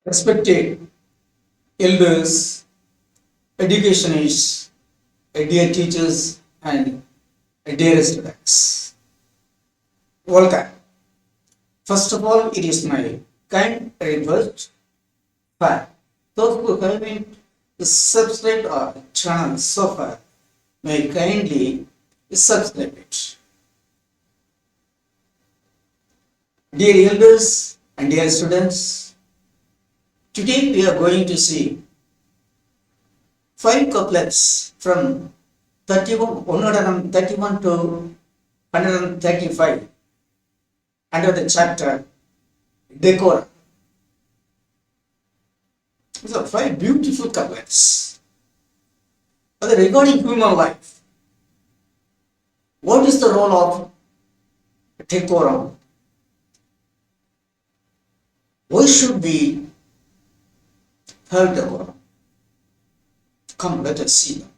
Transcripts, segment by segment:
Respected elders, educationists, dear teachers, and dear students, welcome. First of all, it is my kind request for those who haven't subscribed our channel so far, may kindly subscribe it. Dear elders and dear students, today we are going to see 5 couplets from 131 to 135 under the chapter Decorum. These are 5 beautiful couplets. Regarding human life, what is the role of decorum? Why should we have decorum? Come, let us see them.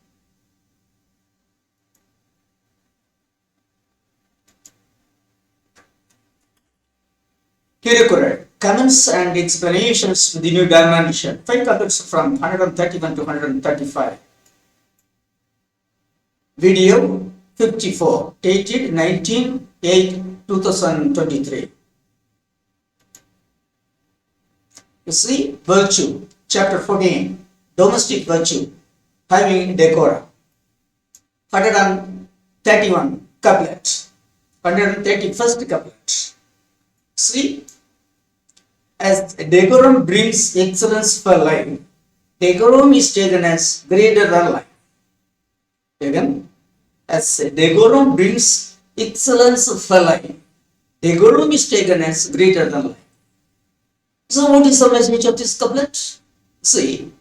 Here occurred comments and explanations with the new dimension. 5 couplets from 131 to 135. Video 54, dated 19/8/2023. You see, virtue, chapter 14, domestic virtue, having decorum. 131 couplet, 131st couplet. See, as decorum brings excellence for life, decorum is taken as greater than life. Again, as decorum brings excellence for life, decorum is taken as greater than life. So, what is the message of this couplet? See,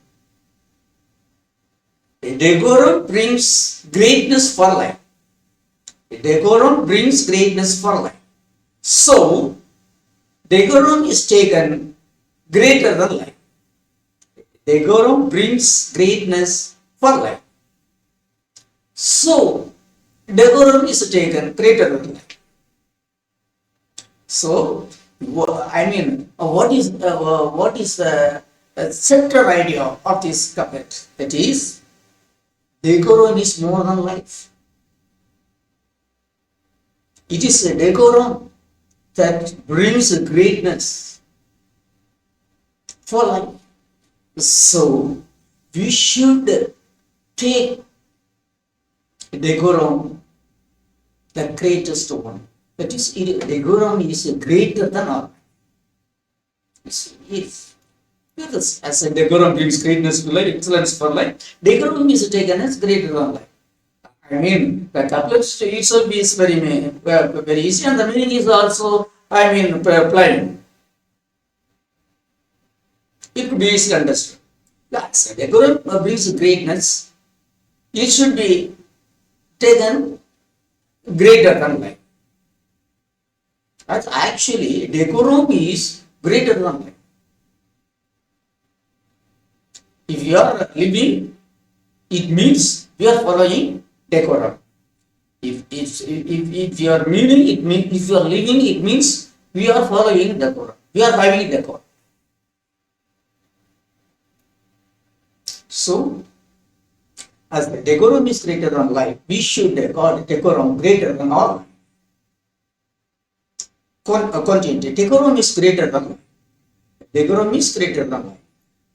decorum brings greatness for life. Decorum brings greatness for life. So, decorum is taken greater than life. Decorum brings greatness for life. So, decorum is taken greater than life. So, what is the central idea of this couplet? That is, decorum is more than life. It is a decorum that brings greatness for life. So, we should take decorum, the greatest one. That is, decorum is greater than all. Yes. Because as a decorum brings greatness to life, excellence for life, decorum is taken as greater than life. The couplet itself is very easy, and the meaning is also, plain. It could be easily understood. Yes, decorum brings greatness. It should be taken greater than life. That's actually, decorum is greater than life. If you are living, it means you are following decorum. If you are meaning, it means if you are living, it means we are following decorum. We are having decorum. So, as the decorum is greater than life, we should record decorum greater than all. Continue. Decorum is greater than life. Decorum is greater than life.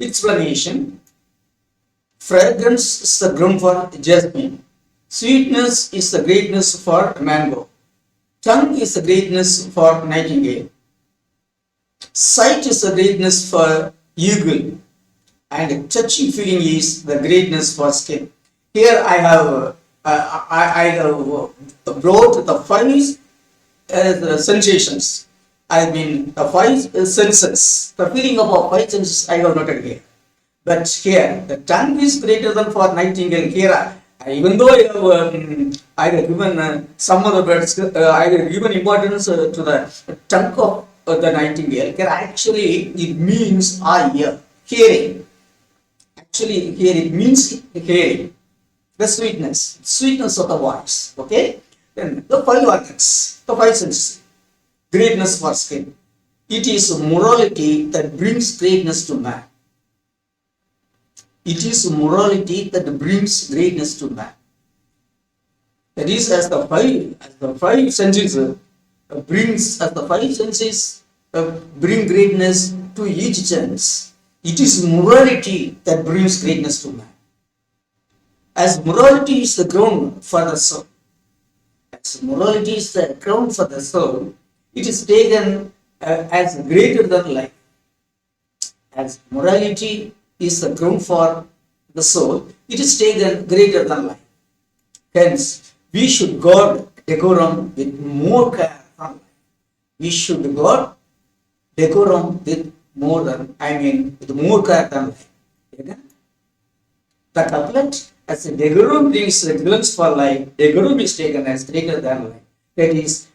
Explanation. Fragrance is the ground for jasmine. Sweetness is the greatness for mango. Tongue is the greatness for nightingale. Sight is the greatness for eagle. And touching feeling is the greatness for skin. Here I have brought the 5 sensations. The 5 senses. The feeling of our 5 senses I have noted here. But here, the tongue is greater than for nightingale. Here, even though I have given some of the birds, I have given importance to the tongue of the nightingale. Here, actually, it means hearing. Actually, here it means hearing. The sweetness of the voice. Okay? Then the 5 organs, the 5 senses. Greatness for skin. It is morality that brings greatness to man. It is morality that brings greatness to man. That is, as the five senses bring greatness to each sense. It is morality that brings greatness to man. As morality is the ground for the soul, as morality is the ground for the soul, it is taken as greater than life. As morality is the ground for the soul, it is taken greater than life. Hence, we should guard decorum with more care than life. We should guard decorum with with more care than life. Okay? The couplet, as a decorum brings excellence for life, decorum is taken as greater than life. That is,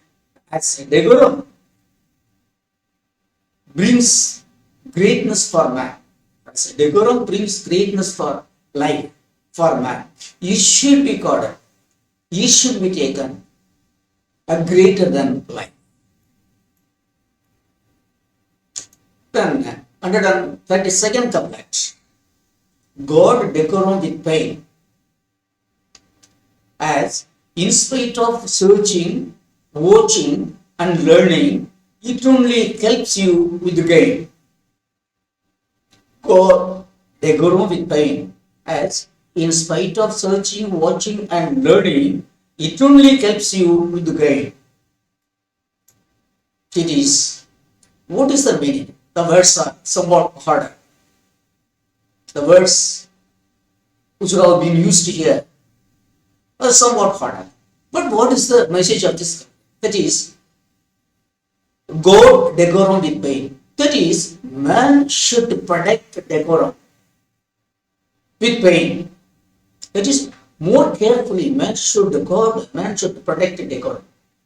as a decorum brings greatness for man. As a decorum brings greatness for life, for man. It should be guarded. It should be taken a greater than life. Then, 132nd couplet. God decorum with pain, as in spite of searching, watching, and learning, it only helps you with the gain. God decorum with pain, as in spite of searching, watching, and learning, it only helps you with the gain. It is, what is the meaning? The words are somewhat harder. The words which have been used here are somewhat harder. But what is the message of this? That is, God decorum with pain. That is, man should protect decorum with pain. That is, more carefully, man should protect decorum.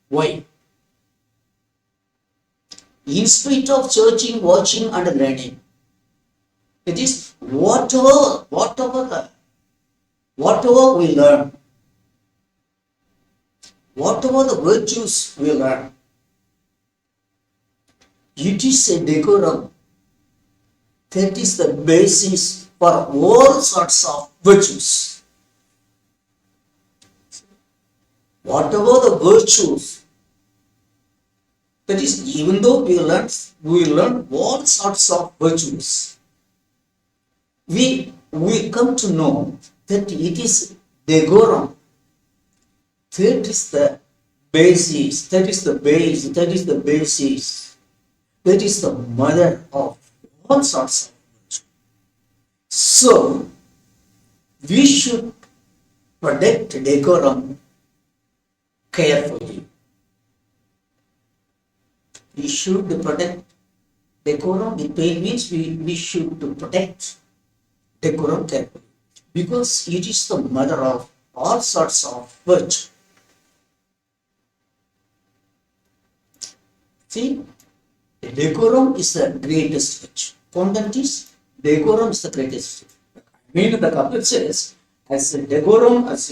Why? In spite of searching, watching, and learning. It is whatever we learn, whatever the virtues we learn, it is a decorum that is the basis for all sorts of virtues. Whatever the virtues, that is, even though we learn all sorts of virtues, we come to know that it is decorum. That is the basis, that is the base, that is the basis, that is the mother of all sorts of virtue. So, we should protect decorum carefully. We should protect decorum with pain means we should protect decorum carefully, because it is the mother of all sorts of virtue. See, decorum is the greatest virtue. Content is decorum is the greatest virtue. I mean, the couplet says, as a decorum is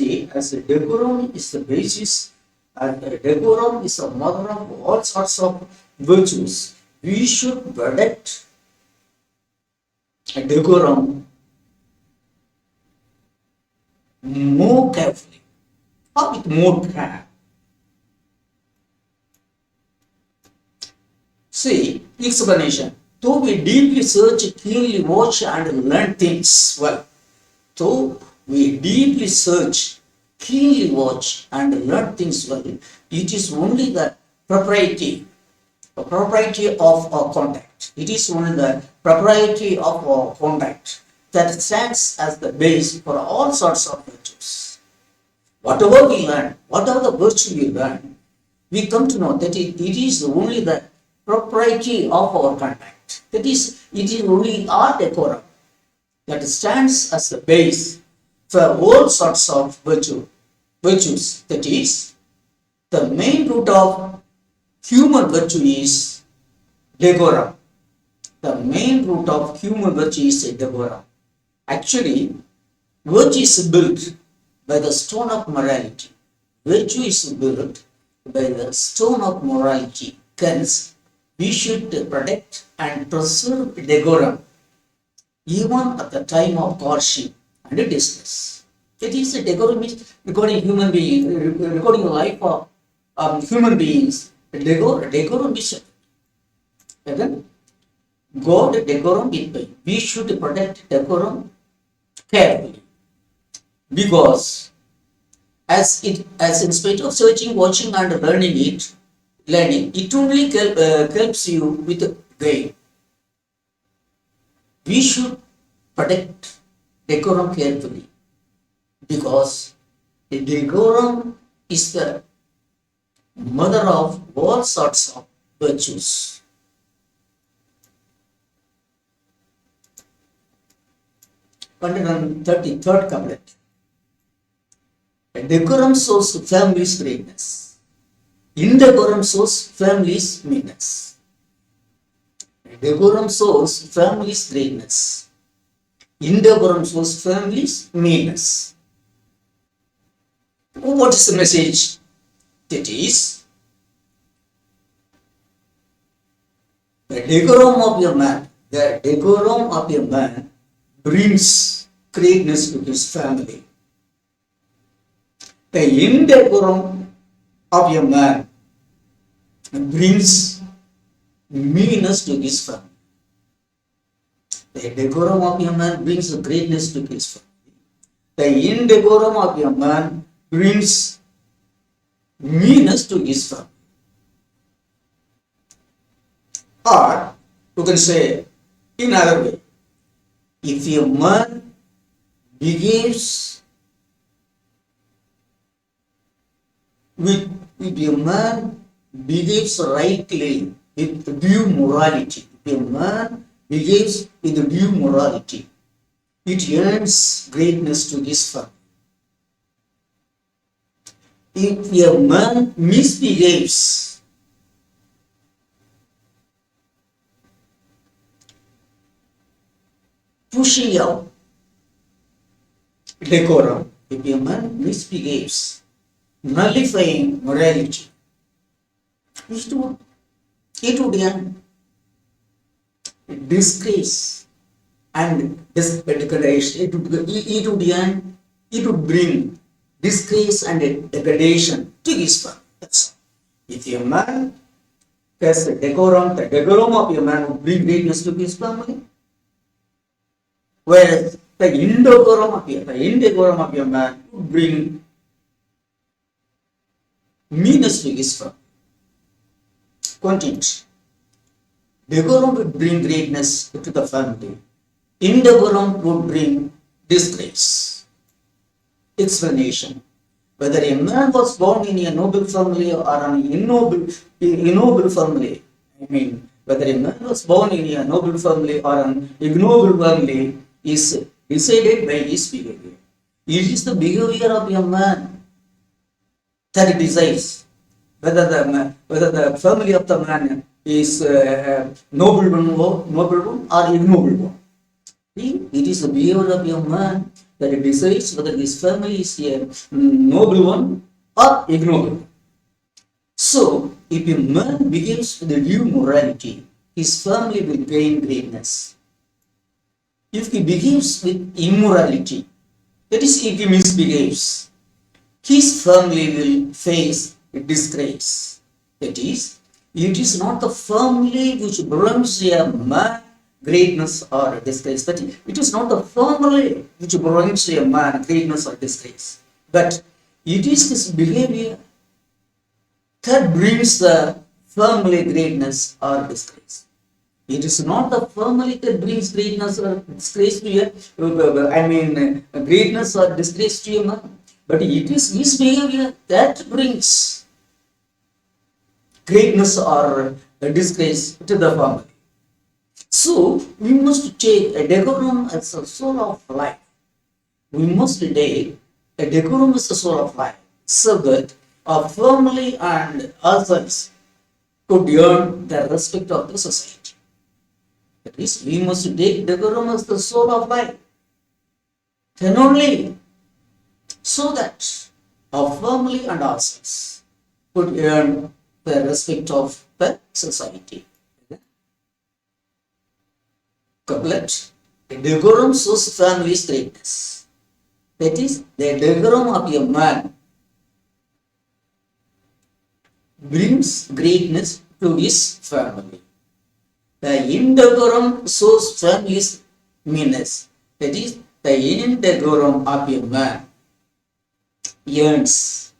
the basis, and decorum is the mother of all sorts of virtues. We should protect decorum more carefully, or with more care. See, explanation. Though we deeply search, keenly watch, and learn things well. Though we deeply search, keenly watch, and learn things well, it is only the propriety of our conduct. It is only the propriety of our conduct that stands as the base for all sorts of virtues. Whatever we learn, whatever the virtue we learn, we come to know that it is only the propriety of our conduct. That is, it is only our decorum that stands as the base for all sorts of virtues. That is, the main root of human virtue is decorum. The main root of human virtue is decorum. Actually, virtue is built by the stone of morality. Virtue is built by the stone of morality. Hence, We should protect and preserve decorum even at the time of courtship and distress. It is a decorum is recording human being, recording the life of human beings. Decorum is again God decorum is by. We should protect decorum carefully because as in spite of searching, watching, and learning, it only helps you with gain. We should protect decorum carefully because the decorum is the mother of all sorts of virtues. 133rd couplet. Decorum shows family's greatness. Indecorum shows family's meanness. Decorum shows family's greatness. Indecorum shows family's meanness. What is the message? That is, the decorum of a man brings greatness to his family. The indecorum of a man brings meanness to his family. The decorum of a man brings greatness to his family. The indecorum of a man brings meanness to his family. Or you can say in another way, if a man behaves if a man behaves rightly with due morality, if a man behaves with due morality, it earns greatness to his family. If a man misbehaves, pushing out decorum, if a man misbehaves, nullifying morality, it would earn disgrace and degradation. It would bring disgrace and degradation to his family. If a man has the decorum of a man would bring greatness to his family, whereas the indecorum of a man would bring meanness to his family. Continue. Decorum would bring greatness to the family. Indecorum would bring disgrace. Explanation. Whether a man was born in a noble family or an ignoble family, whether a man was born in a noble family or an ignoble family is decided by his behavior. It is the behavior of a man that decides whether the family of the man is noble one or ignoble one. It is the behavior of a man that decides whether his family is a noble one or ignoble one. So, if a man behaves with due morality, his family will gain greatness. If he behaves with immorality, that is, if he misbehaves, his family will face disgrace. That is, it is not the family which brings a man greatness or disgrace. That is, it is not the family which brings a man greatness or disgrace, but it is his behavior that brings the family greatness or disgrace. It is not the family that brings greatness or disgrace to a greatness or disgrace to a man, but it is his behavior that brings greatness or disgrace to the family. So, we must take a decorum as a soul of life. We must take a decorum as a soul of life so that our family and ourselves could earn the respect of the society. That is, we must take decorum as the soul of life. Then only so that our family and ourselves could earn the respect of the society. couplet. Decorum shows family's greatness. That is, the decorum of a man brings greatness to his family. The indecorum shows family's meanness. That is, the indecorum of a man earns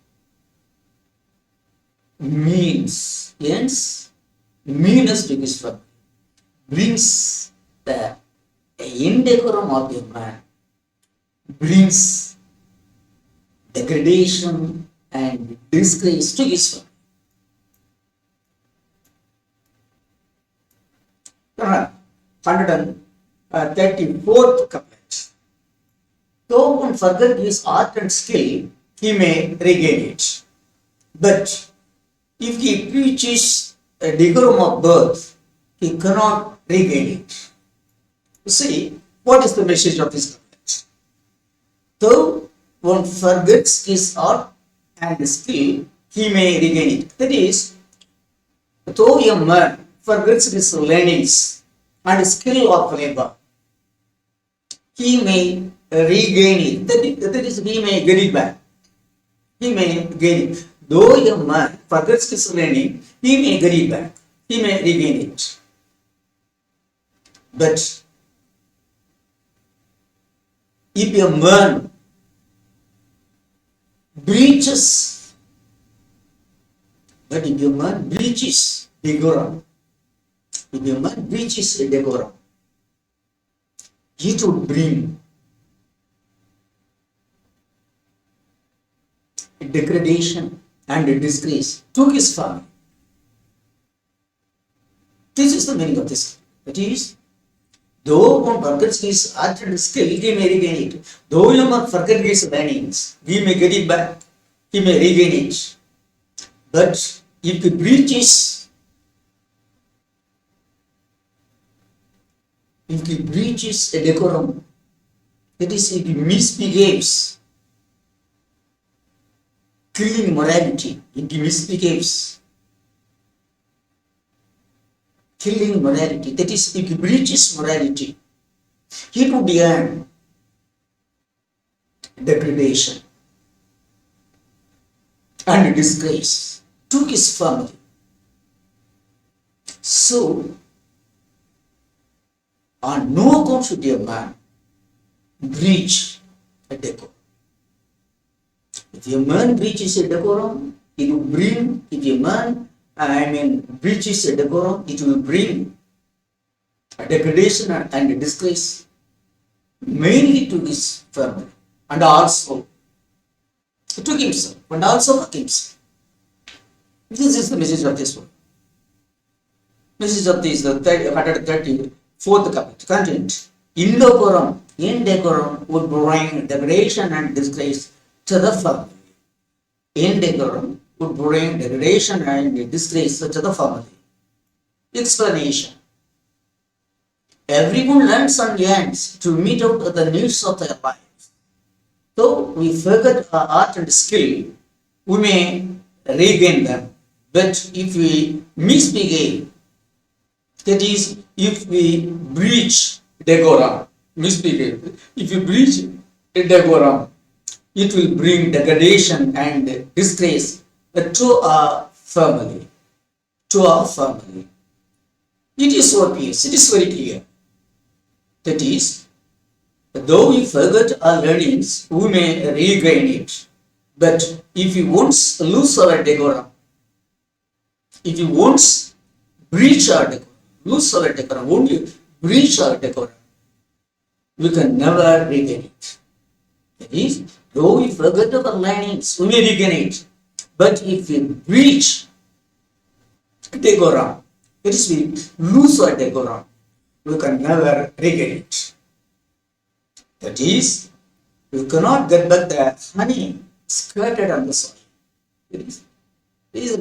meanness to his family. Brings the indecorum of a man brings degradation and disgrace to his family. 134th couplet. Though one forget his art and skill, he may regain it. But if he preaches a decorum of birth, he cannot regain it. You see, what is the message of this couplet? Though one forgets his art and skill, he may regain it. That is, though a man forgets his learnings and skill of labor, he may regain it. That is, he may get it back. He may gain it. Though a man forgets his learning, he may get it back. He may regain it. But if a man breaches decorum, if a man breaches a decorum, it would bring degradation and disgrace to his family. This is the meaning of this. That is, though one forgets his art and skill, he may regain it. Though a man forgets his learnings, he may get it back. He may regain it. But if he breaches a decorum, that is, if he misbehaves, killing morality, if he misbehaves, killing morality, that is, if he breaches morality, he would earn degradation and disgrace to his family. So, on no account should a man breach a decorum. If a man breaches a decorum, it will bring, breaches a decorum, it will bring a degradation and a disgrace mainly to his family and also to himself and also for himself. This is the message of this one. Message of this, the 134th couplet. Content. Indecorum would bring degradation and disgrace to the family. Indecorum would bring degradation and disgrace to the family. Explanation. Everyone learns and yearns to meet out the needs of their lives. Though we forget our art and skill, we may regain them. But if we misbehave, that is, if we breach decorum, if we breach decorum, it will bring degradation and disgrace to our family. It is so clear, it is very clear. That is, though we forget our learnings, we may regain it. But if we once lose our decorum, if we once breach our decorum, only breach our decorum, we can never regain it. That is, though we forget our learnings, we may regain it. But if we breach decorum, that is, we lose our decorum, we can never regain it. That is, we cannot get back the honey scattered on the soil. It is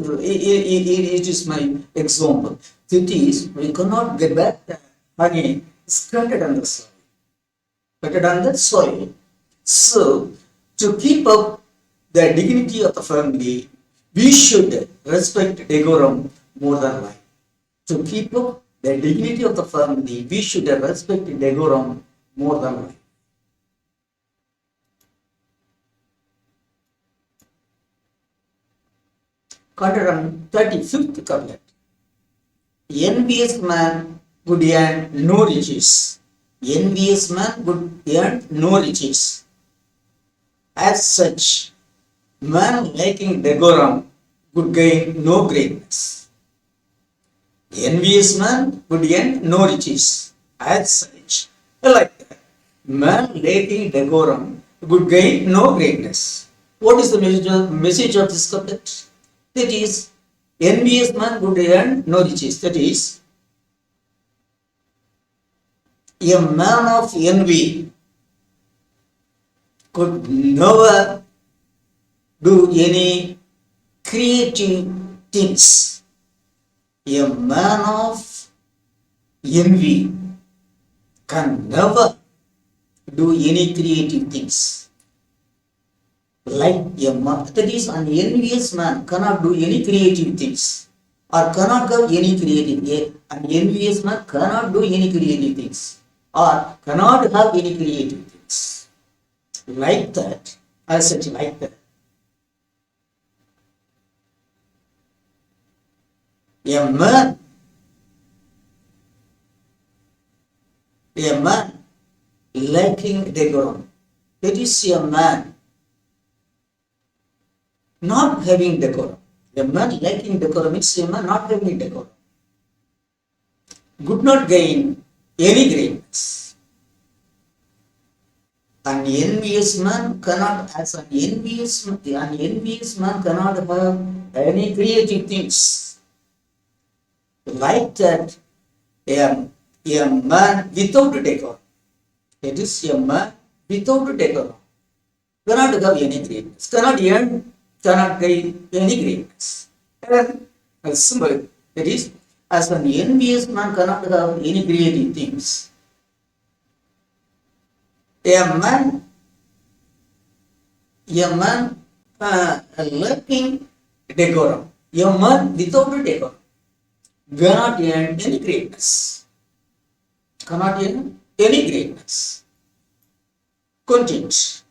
my example. That is, we cannot get back the honey scattered on the soil. So, to keep up the dignity of the family, we should respect decorum more than life. To keep up the dignity of the family, we should respect decorum more than life. Consider 35th couplet. Envious man would earn no riches. Envious man would earn no riches. As such, man lacking decorum would gain no greatness. Envious man would earn no riches. As such, like that, man lacking decorum would gain no greatness. What is the message of this couplet? That is, envious man would earn no riches. That is, a man of envy could never do any creative things. A man of envy can never do any creative things. Like a man, that is, an envious man cannot do any creative things or cannot have any creative. An envious man cannot do any creative things or cannot have any creative things. Like that, as such, like that. A man lacking decorum, that is a man not having decorum. A man lacking decorum means a man not having decorum. Could not gain any greatness. An envious man cannot, as an envious man cannot have any creative things. Like that, a man without decorum, it is a man without decorum, cannot have any greatness, cannot gain any greatness. And a symbol, that is, as an envious man cannot have any creative things, a man lacking decorum, a man without decorum, cannot earn any greatness. Cannot earn any greatness. Content.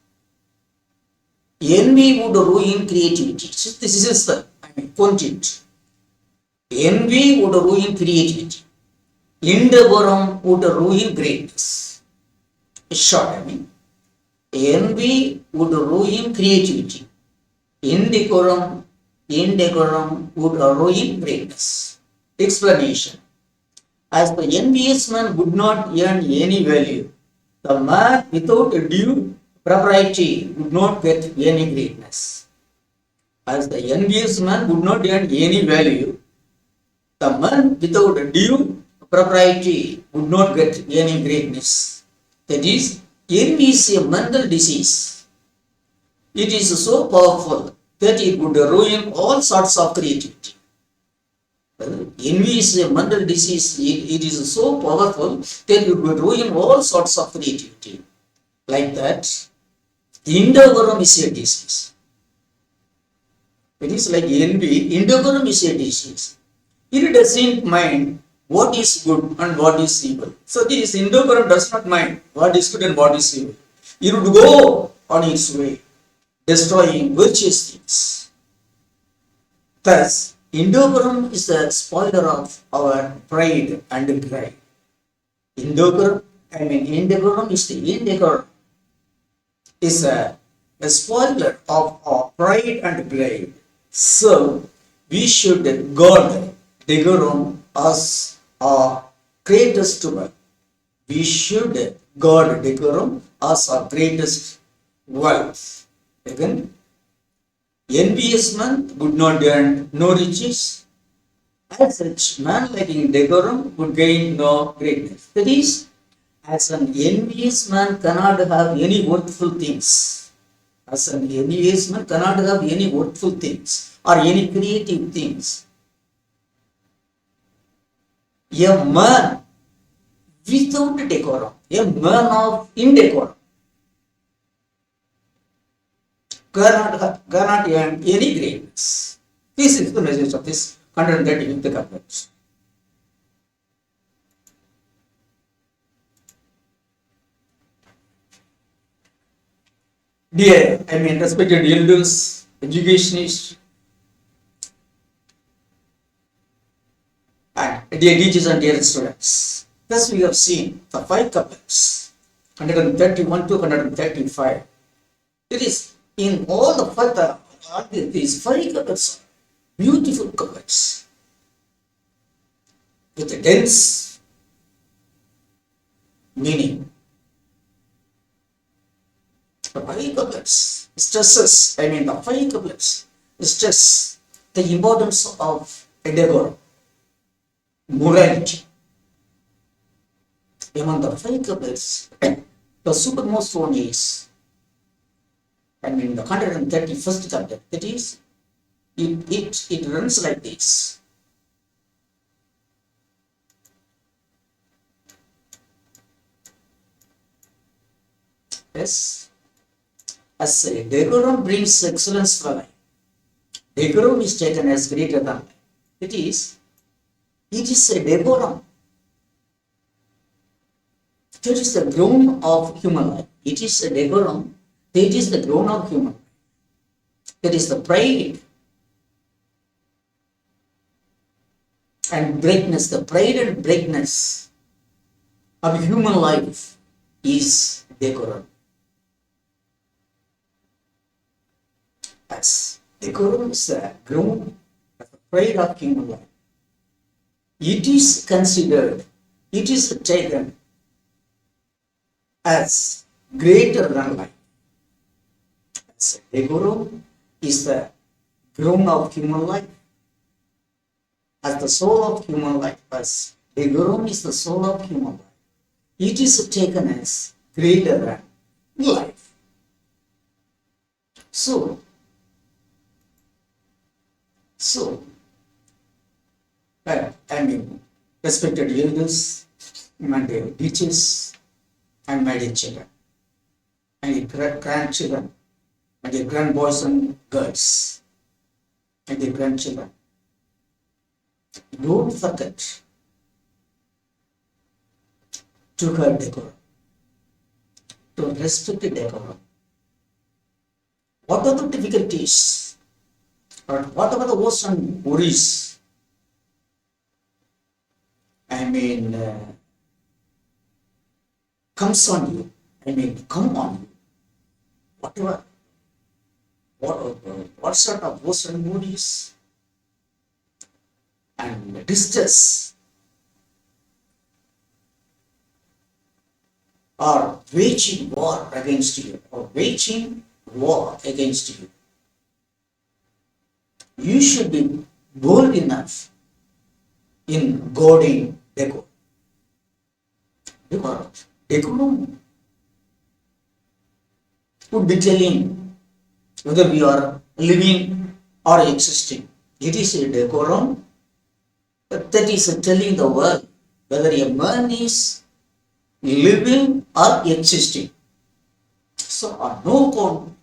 Envy would ruin creativity. This is the content. Envy would ruin creativity. Indecorum would ruin greatness. Short, envy would ruin creativity. Indecorum would ruin greatness. Explanation. As the envious man would not earn any value, the man without due propriety would not get any greatness. As the envious man would not earn any value, the man without due propriety would not get any greatness. That is, envy is a mental disease. It is so powerful that it would ruin all sorts of creativity. Envy is a mental disease. It is so powerful that it would ruin all sorts of creativity. Like that, indecorum is a disease. It is like envy. Indecorum is a disease. It doesn't mind what is good and what is evil. So this indecorum does not mind what is good and what is evil. It would go on its way, destroying virtuous things. Thus, indecorum is the spoiler of our pride and pride. Indecorum is the indecorum is a spoiler of our pride and pride. So we should guard decorum as our greatest wealth. We should guard decorum as our greatest wealth. Again, envious man would not earn no riches. As such, man lacking decorum would gain no greatness. That is, as an envious man cannot have any worthful things. As an envious man cannot have any worthful things or any creative things. A man without decorum, a man of indecorum, cannot earn any greatness. This is the message of this 135th couplet. Dear, I mean respected elders, educationists, and dear teachers and dear students. Thus we have seen the five couplets, 131 to 135. It is in all the five, these five couplets, beautiful couplets, with a dense meaning. The five couplets stresses, I mean the five couplets stress the importance of endeavor, morality. Among the five couplets, the supermost one is, I mean the 131st couplet, that is, it runs like this. Yes. As a decorum brings excellence for life. Decorum is taken as greater than life. It is a decorum. That is the grown of human life. It is a decorum. That is the grown of human life. That is the pride and breakness. The pride and breakness of human life is decorum. As decorum is the grown of the pride of human life. It is considered, it is taken as greater than life. As decorum is the grown of human life. As the soul of human life, as decorum is the soul of human life. It is taken as greater than life. So, I mean, respected elders, my dear teachers, and my dear children, my dear grandchildren, my dear grandboys and girls, my dear grandchildren, don't forget to have decorum, to respect the decorum. What are the difficulties, or whatever the woes and worries, I mean, comes on you, I mean, come on you, whatever, what sort of woes and worries and distress are waging war against you, or waging war against you. You should be bold enough in guarding decorum. Because decorum would be telling whether we are living or existing. It is a decorum that is telling the world whether a man is living or existing. So on no account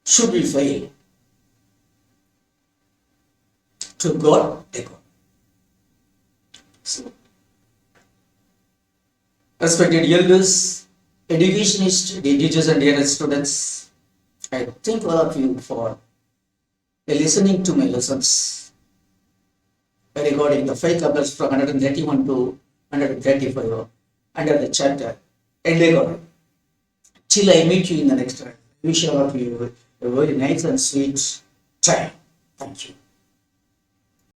should we fail to guard decorum. So, respected elders, educationists, teachers and dear students, I thank all of you for listening to my lessons regarding the five couplets from 131 to 135 under the chapter Endeavor. Till I meet you in the next time, wish all of you a very nice and sweet time. Thank you.